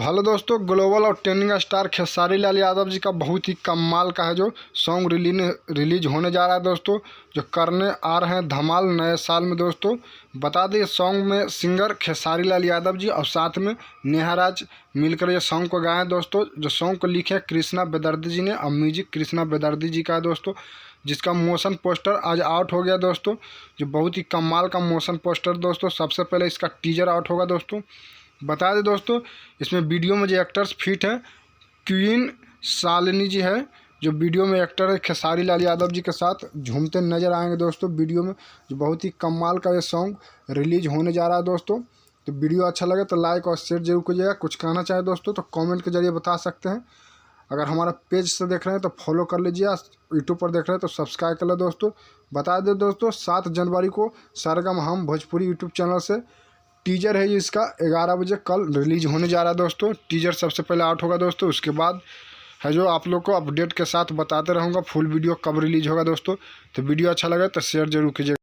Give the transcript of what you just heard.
Hello दोस्तों, global और trending star Khesari Lal Yadav ji का बहुत ही कमाल का है जो सॉन्ग रिलीज होने जा रहा है दोस्तों, जो करने आ रहे हैं धमाल नए साल में। दोस्तों बता दें, सॉन्ग में सिंगर खेसारी लाल यादव जी और साथ में नेहा राज मिलकर ये सॉन्ग को गाए हैं दोस्तों। जो सॉन्ग को लिखे कृष्णा बेदर्दी जी ने और म्यूजिक कृष्णा बेदर्दी जी का है दोस्तों, जिसका मोशन पोस्टर आज आउट हो गया दोस्तों। जो बहुत ही कमाल का मोशन पोस्टर दोस्तों, सबसे पहले इसका टीजर आउट होगा दोस्तों। बता दें दोस्तों, इसमें वीडियो में जो एक्टर्स फिट हैं, क्वीन शालिनी जी है जो वीडियो में एक्टर है, खेसारी लाल यादव जी के साथ झूमते नजर आएंगे दोस्तों वीडियो में। जो बहुत ही कमाल का ये सॉन्ग रिलीज होने जा रहा है दोस्तों। तो वीडियो अच्छा लगे तो लाइक और शेयर जरूर कीजिएगा। कुछ कहना चाहे दोस्तों तो कमेंट के जरिए बता सकते हैं। अगर हमारा पेज से देख रहे हैं तो फॉलो कर लीजिए, यूट्यूब पर देख रहे हैं तो सब्सक्राइब कर ले दोस्तों। बता दें दोस्तों, 7 जनवरी को सरगम हम भोजपुरी यूट्यूब चैनल से टीजर है इसका 11 बजे कल रिलीज होने जा रहा है दोस्तों। टीजर सबसे पहले आउट होगा दोस्तों, उसके बाद है जो आप लोग को अपडेट के साथ बताते रहूँगा फुल वीडियो कब रिलीज होगा दोस्तों। तो वीडियो अच्छा लगे तो शेयर जरूर कीजिएगा।